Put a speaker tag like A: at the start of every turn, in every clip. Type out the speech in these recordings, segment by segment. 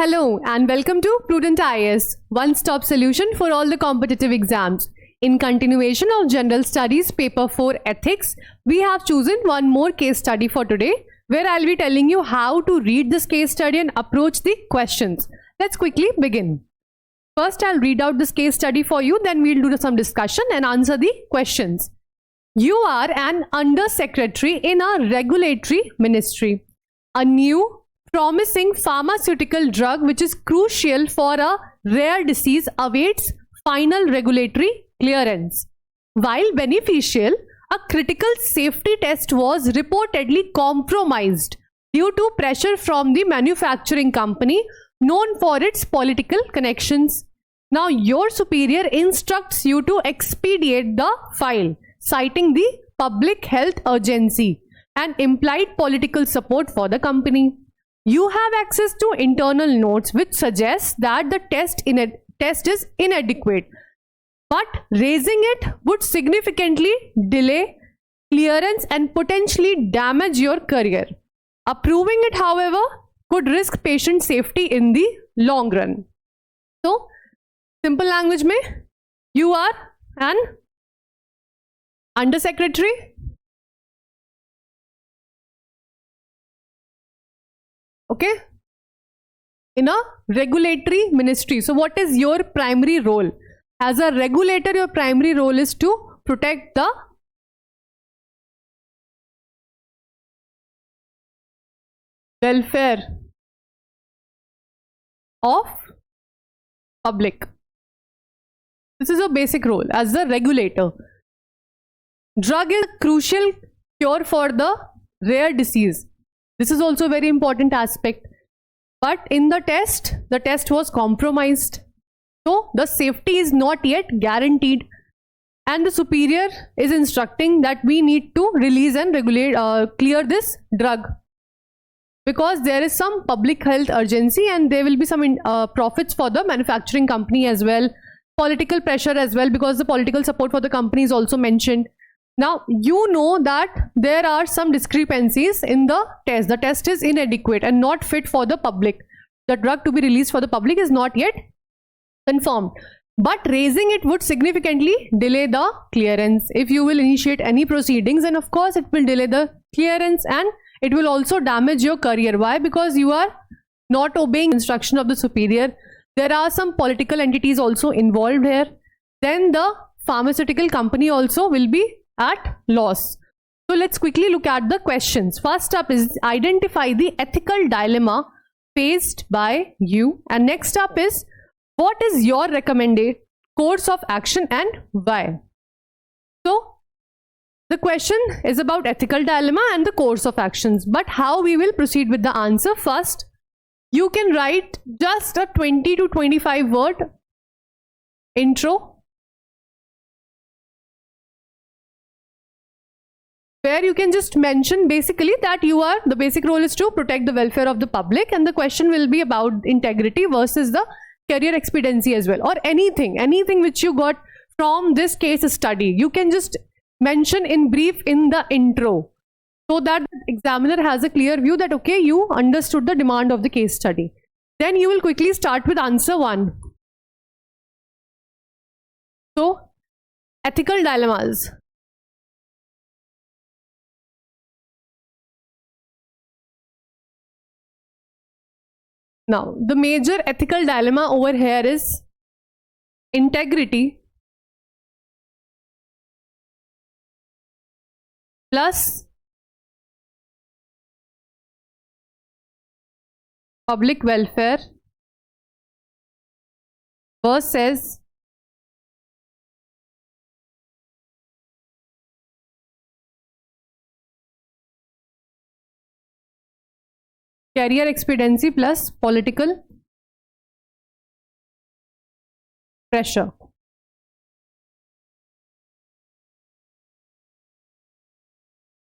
A: Hello and welcome to Prudent IAS, one-stop solution for all the competitive exams. In continuation of General Studies Paper 4 Ethics, we have chosen one more case study for today where I'll be telling you how to read this case study and approach the questions. Let's quickly begin. First, I'll read out this case study for you, then we'll do some discussion and answer the questions. You are an undersecretary in a regulatory ministry. A new promising pharmaceutical drug which is crucial for a rare disease awaits final regulatory clearance. While beneficial, a critical safety test was reportedly compromised due to pressure from the manufacturing company known for its political connections. Now your superior instructs you to expedite the file, citing the public health urgency and implied political support for the company. You have access to internal notes which suggest that the test is inadequate, but raising it would significantly delay clearance and potentially damage your career. Approving it, however, could risk patient safety in the long run. So, simple language mein, you are an undersecretary. Okay, in a regulatory ministry. So what is your primary role? As a regulator, your primary role is to protect the welfare of public. This is a basic role as the regulator. Drug is a crucial cure for the rare disease. This is also a very important aspect. But in the test was compromised. So the safety is not yet guaranteed. And the superior is instructing that we need to release and clear this drug. Because there is some public health urgency and there will be some profits for the manufacturing company as well. Political pressure as well, because the political support for the company is also mentioned. Now, you know that there are some discrepancies in the test. The test is inadequate and not fit for the public. The drug to be released for the public is not yet confirmed. But raising it would significantly delay the clearance. If you will initiate any proceedings, and of course, it will delay the clearance and it will also damage your career. Why? Because you are not obeying instruction of the superior. There are some political entities also involved here. Then the pharmaceutical company also will be at loss. So let's quickly look at the questions. First up is identify the ethical dilemma faced by you, and next up is what is your recommended course of action and why. So the question is about ethical dilemma and the course of actions, but how we will proceed with the answer. First, you can write just a 20 to 25 word intro where you can just mention basically that the basic role is to protect the welfare of the public, and the question will be about integrity versus the career expediency as well, or anything which you got from this case study. You can just mention in brief in the intro so that the examiner has a clear view that okay, you understood the demand of the case study. Then you will quickly start with answer 1. So, ethical dilemmas. Now, the major ethical dilemma over here is integrity plus public welfare versus career expediency plus political pressure.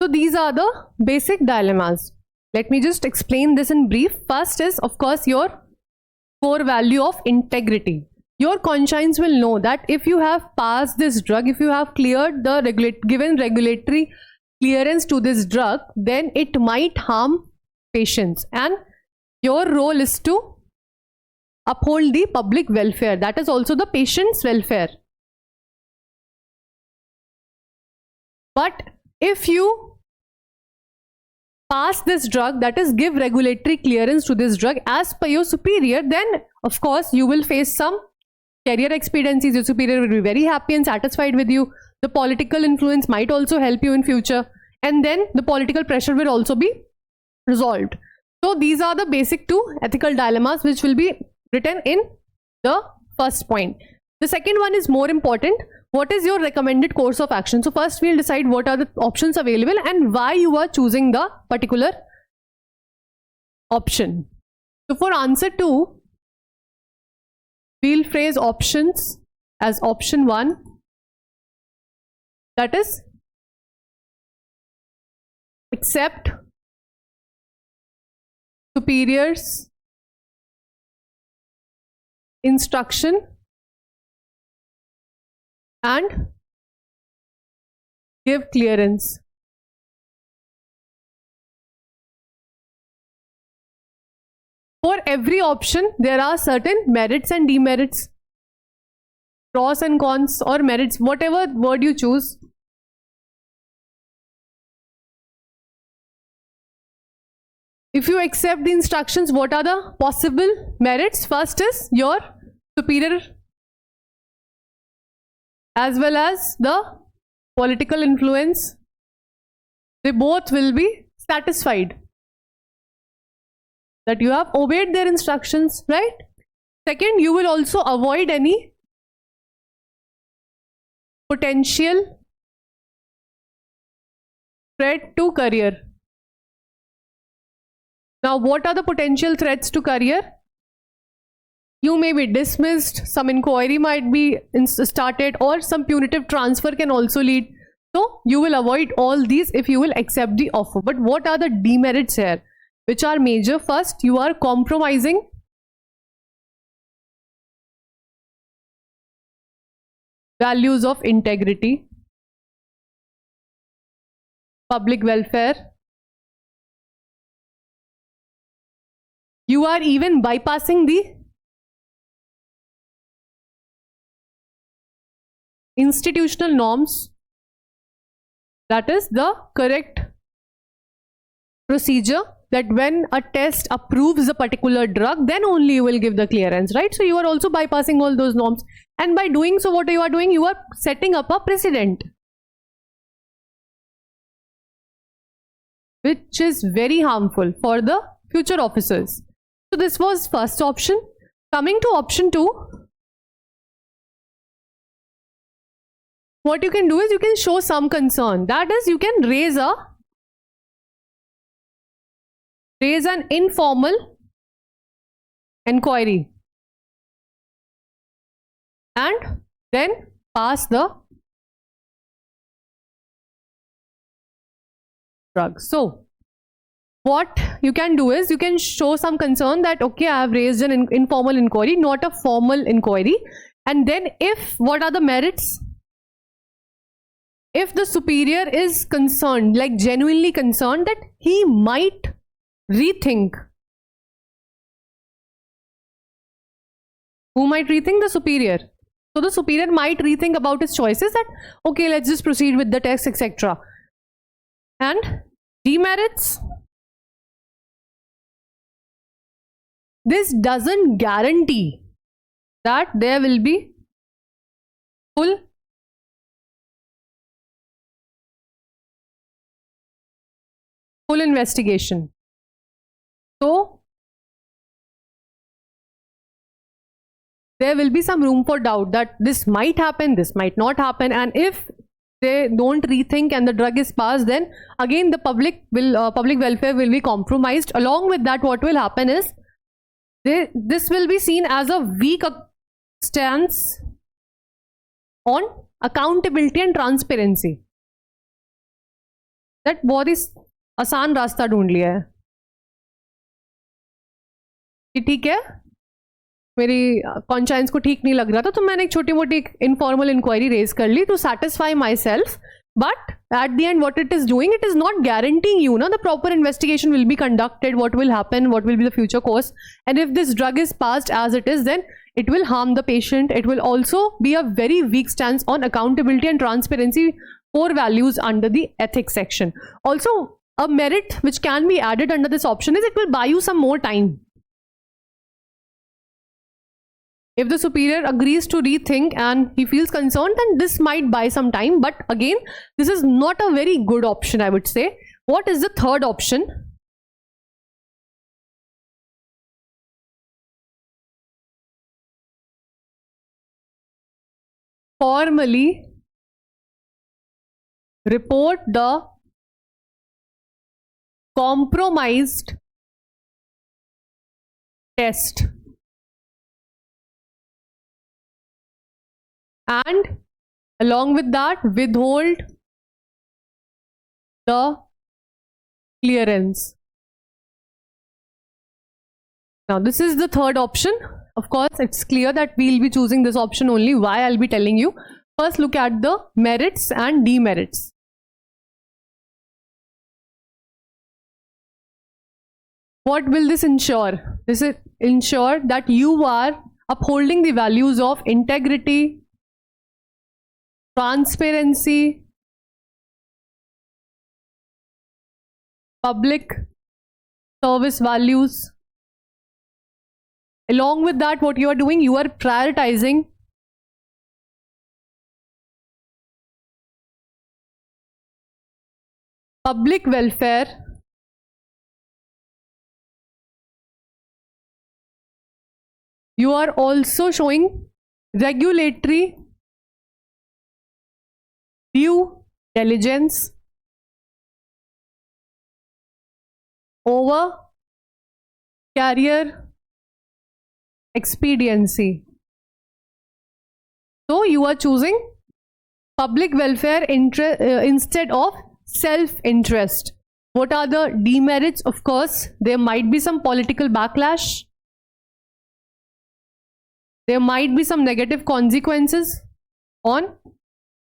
A: So these are the basic dilemmas. Let me just explain this in brief. First is, of course, your core value of integrity. Your conscience will know that if you have passed this drug, if you have cleared the given regulatory clearance to this drug, then it might harm patients, and your role is to uphold the public welfare. That is also the patient's welfare. But if you pass this drug, that is give regulatory clearance to this drug as per your superior, then of course you will face some career expediencies. Your superior will be very happy and satisfied with you. The political influence might also help you in future, and then the political pressure will also be resolved. So these are the basic two ethical dilemmas which will be written in the first point. The second one is more important. What is your recommended course of action? So first we'll decide what are the options available and why you are choosing the particular option. So for answer 2, we'll phrase options as option 1, that is accept superior's instruction and give clearance. For every option, there are certain merits and demerits, pros and cons, or merits, whatever word you choose. If you accept the instructions, what are the possible merits? First is your superior as well as the political influence. They both will be satisfied that you have obeyed their instructions, right? Second, you will also avoid any potential threat to career. Now, what are the potential threats to career? You may be dismissed, some inquiry might be started, or some punitive transfer can also lead. So, you will avoid all these if you will accept the offer. But what are the demerits here, which are major? First, you are compromising values of integrity, public welfare. You are even bypassing the institutional norms, that is the correct procedure, that when a test approves a particular drug, then only you will give the clearance, right? So you are also bypassing all those norms, and by doing so, what you are doing, you are setting up a precedent which is very harmful for the future officers. So this was first option. Coming to option 2, what you can do is you can show some concern. That is, you can raise an informal inquiry and then pass the drug. So what you can do is you can show some concern that, okay, I have raised an informal inquiry, not a formal inquiry. And then what are the merits? If the superior is concerned, like genuinely concerned, that he might rethink. Who might rethink? The superior. So the superior might rethink about his choices, that okay, let's just proceed with the test, etc. And demerits. This doesn't guarantee that there will be full investigation. So there will be some room for doubt that this might happen, this might not happen, and if they don't rethink and the drug is passed, then again the public welfare will be compromised. Along with that, what will happen is this will be seen as a weak stance on accountability and transparency. That बहुत ही आसान रास्ता ढूंढ लिया है कि ठीक है, मेरी कॉन्शियंस को ठीक नहीं लग रहा था, तो मैंने एक छोटी मोटी इनफॉर्मल इंक्वायरी रेज कर ली to satisfy myself but at the end what it is doing, it is not guaranteeing you the proper investigation will be conducted, what will happen, what will be the future course, and if this drug is passed as it is, then it will harm the patient. It will also be a very weak stance on accountability and transparency, core values under the ethics section. Also, a merit which can be added under this option is it will buy you some more time. If the superior agrees to rethink and he feels concerned, then this might buy some time. But again, this is not a very good option, I would say. What is the third option? Formally report the compromised test and along with that withhold the clearance. Now this is the third option. Of course, it's clear that we'll be choosing this option only. Why? I'll be telling you. First, look at the merits and demerits. What will this ensure? This will ensure that you are upholding the values of integrity, transparency, public service values. Along with that, what you are doing, you are prioritizing public welfare, you are also showing regulatory due diligence over career expediency. So you are choosing public welfare instead of self-interest. What are the demerits? Of course, there might be some political backlash. There might be some negative consequences on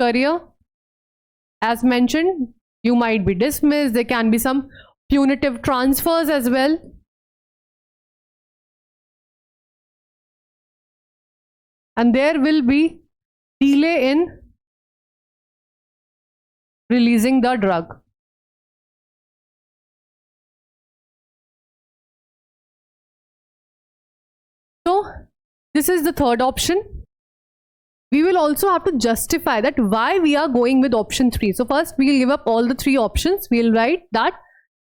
A: career. As mentioned, you might be dismissed. There can be some punitive transfers as well. And there will be delay in releasing the drug. So this is the third option. We will also have to justify that why we are going with option 3. So first we will give up all the 3 options. We will write that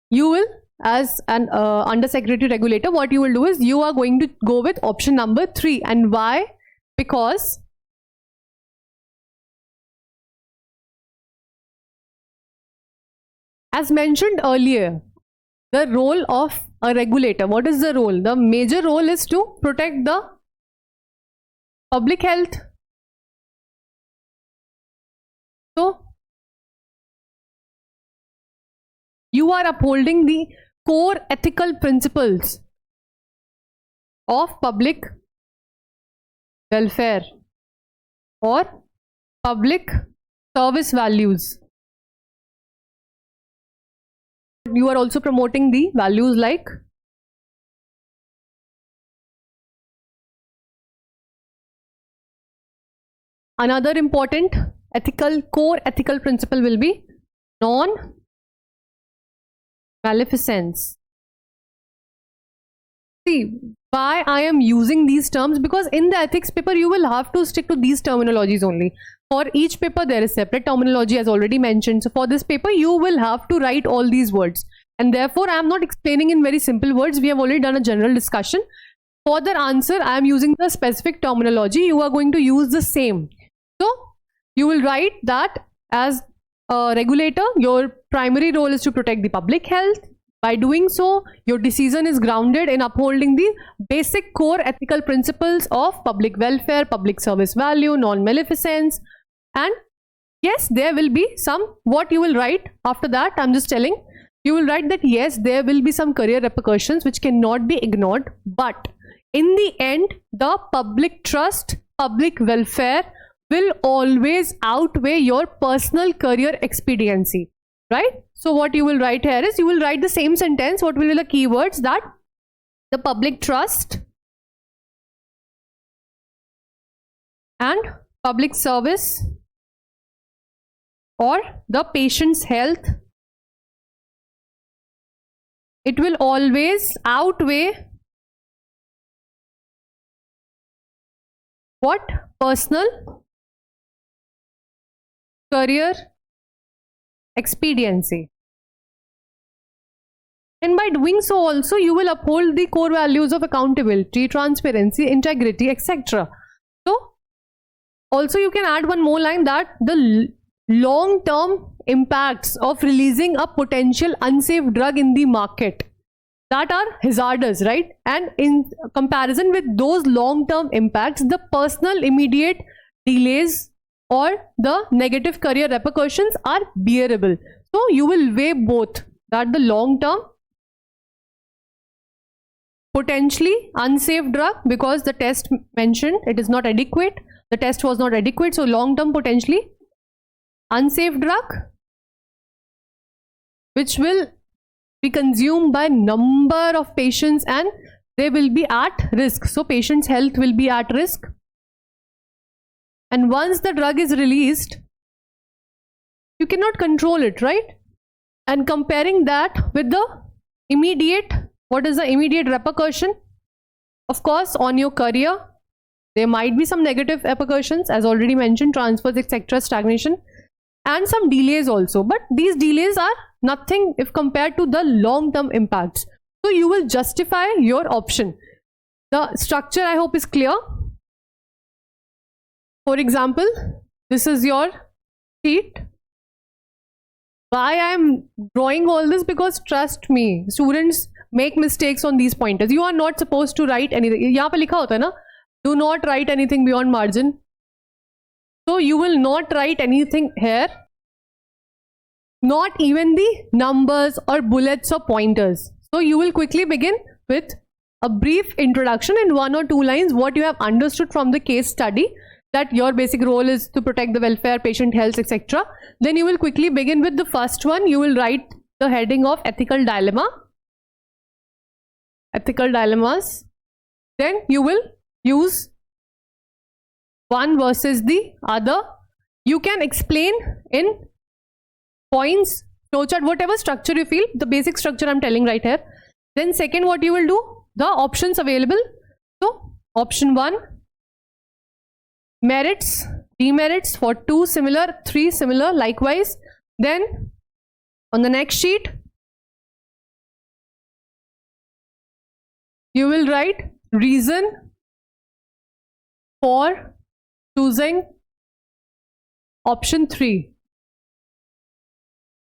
A: you will, as an undersecretary regulator, what you will do is you are going to go with option number 3. And why? Because as mentioned earlier, the role of a regulator, what is the role? The major role is to protect the public health. So you are upholding the core ethical principles of public welfare or public service values. You are also promoting the values like another important core ethical principle will be non-maleficence. See, why I am using these terms? Because in the ethics paper you will have to stick to these terminologies only. For each paper there is separate terminology, as already mentioned. So for this paper you will have to write all these words, and therefore I am not explaining in very simple words. We have already done a general discussion. For the answer I am using the specific terminology. You are going to use the same. So you will write that as a regulator, your primary role is to protect the public health. By doing so, your decision is grounded in upholding the basic core ethical principles of public welfare, public service value, non-maleficence. And yes, there will be some, what you will write after that, I'm just telling, you will write that yes, there will be some career repercussions which cannot be ignored. But in the end, the public trust, public welfare will always outweigh your personal career expediency, right? So what you will write here is, you will write the same sentence. What will be the keywords? That the public trust and public service or the patient's health, it will always outweigh what? Personal career expediency. And by doing so also, you will uphold the core values of accountability, transparency, integrity, etc. So also you can add one more line, that the long-term impacts of releasing a potential unsafe drug in the market that are hazardous, right? And in comparison with those long-term impacts, the personal immediate delays or the negative career repercussions are bearable. So you will weigh both, that the long-term potentially unsafe drug, because the test mentioned it is not adequate, the test was not adequate, so long-term potentially unsafe drug which will be consumed by number of patients and they will be at risk. So patient's health will be at risk. And once the drug is released, you cannot control it, right? And comparing that with the immediate, what is the immediate repercussion? Of course, on your career, there might be some negative repercussions, as already mentioned, transfers, etc., stagnation, and some delays also. But these delays are nothing if compared to the long-term impacts. So you will justify your option. The structure, I hope, is clear. For example, this is your sheet. Why I am drawing all this? Because trust me, students make mistakes on these pointers. You are not supposed to write anything. यहाँ पे लिखा होता है ना, do not write anything beyond margin. So you will not write anything here, not even the numbers or bullets or pointers. So you will quickly begin with a brief introduction in 1 or 2 lines, what you have understood from the case study, that your basic role is to protect the welfare, patient health, etc. Then you will quickly begin with the first one. You will write the heading of ethical dilemma, ethical dilemmas. Then you will use one versus the other. You can explain in points, flowchart, whatever structure you feel, the basic structure I'm telling right here. Then second, what you will do, the options available. So option 1, merits, demerits for 2 similar, 3 similar, likewise. Then on the next sheet, you will write reason for choosing option 3.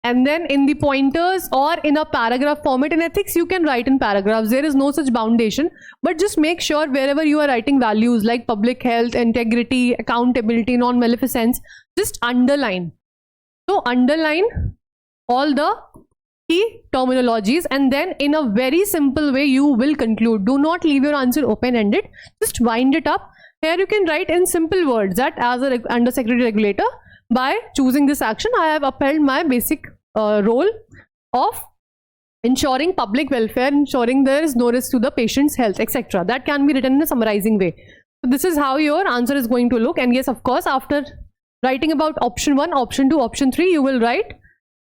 A: And then in the pointers or in a paragraph format, in ethics you can write in paragraphs, there is no such foundation, but just make sure wherever you are writing values like public health, integrity, accountability, non-maleficence, just underline. So underline all the key terminologies, and then in a very simple way you will conclude. Do not leave your answer open-ended, just wind it up. Here you can write in simple words that as a under-secretary regulator, by choosing this action, I have upheld my basic role of ensuring public welfare, ensuring there is no risk to the patient's health, etc. That can be written in a summarizing way. So this is how your answer is going to look. And yes, of course, after writing about option 1, option 2, option 3, you will write,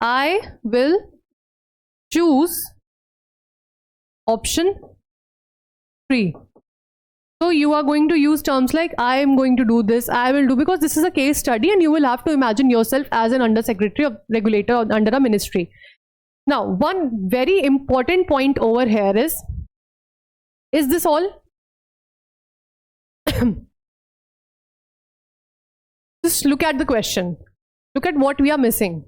A: I will choose option 3. So you are going to use terms like I am going to do this, I will do, because this is a case study and you will have to imagine yourself as an undersecretary of regulator under a ministry. Now, one very important point over here is this all? Just look at the question. Look at what we are missing.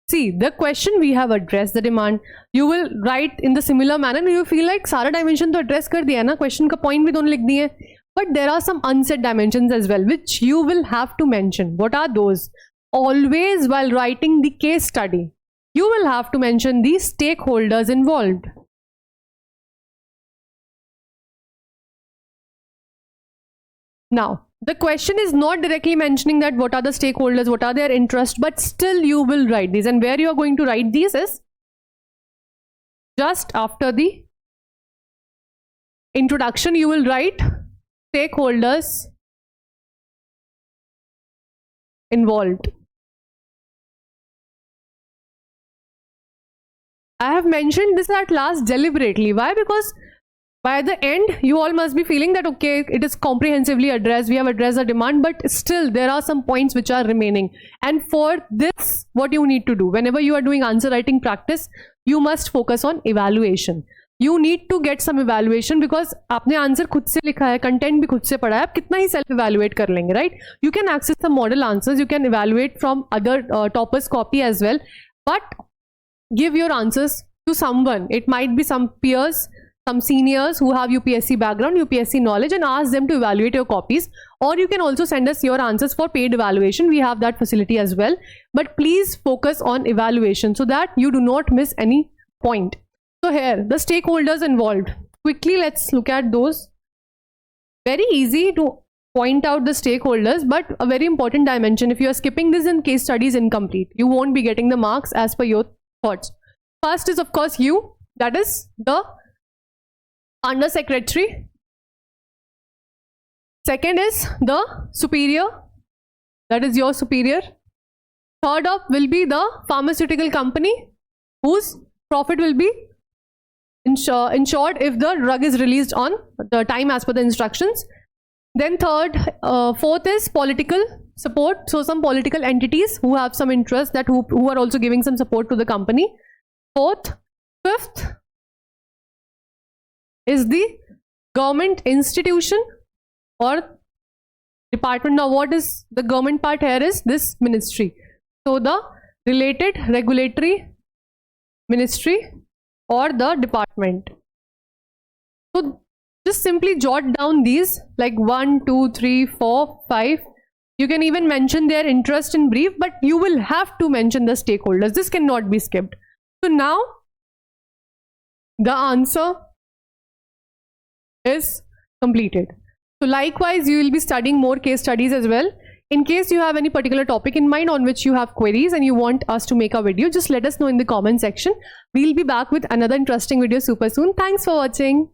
A: See, the question we have addressed, the demand, you will write in the similar manner. You feel like सारा dimension तो address कर दिया ना, question का point भी दोनों लिख दिए. But there are some unsaid dimensions as well, which you will have to mention. What are those? Always while writing the case study, you will have to mention the stakeholders involved. Now, the question is not directly mentioning that what are the stakeholders, what are their interests, but still you will write these. And where you are going to write these is just after the introduction. You will write stakeholders involved. I have mentioned this at last deliberately. Why? Because by the end, you all must be feeling that, okay, it is comprehensively addressed, we have addressed the demand, but still there are some points which are remaining. And for this, what you need to do, whenever you are doing answer writing practice, you must focus on evaluation. You need to get some evaluation, because आपने answer खुद से लिखा है, content भी खुद से पढ़ा है, आप कितना ही सेल्फ इवेल्युएट कर लेंगे, right? You can access the model answers, you can evaluate from other toppers copy as well, but give your answers to someone. It might be some peers, some seniors who have UPSC background, UPSC knowledge, and ask them to evaluate your copies. Or you can also send us your answers for paid evaluation. We have that facility as well. But please focus on evaluation so that you do not miss any point. So here, the stakeholders involved. Quickly, let's look at those. Very easy to point out the stakeholders, but a very important dimension. If you are skipping this in case studies incomplete, you won't be getting the marks as per your thoughts. First is of course you, that is the under secretary. Second is the superior, that is your superior. Third up will be the pharmaceutical company, whose profit will be ensured if the drug is released on the time as per the instructions. Then fourth is political support. So some political entities who have some interest, that who are also giving some support to the company. Fifth is the government institution or department. Now what is the government part here is this ministry. So the related regulatory ministry or the department. So just simply jot down these like 1, 2, 3, 4, 5. You can even mention their interest in brief, but you will have to mention the stakeholders. This cannot be skipped. So now the answer is completed. So likewise, you will be studying more case studies as well. In case you have any particular topic in mind on which you have queries and you want us to make a video, just let us know in the comment section. We'll be back with another interesting video super soon. Thanks for watching.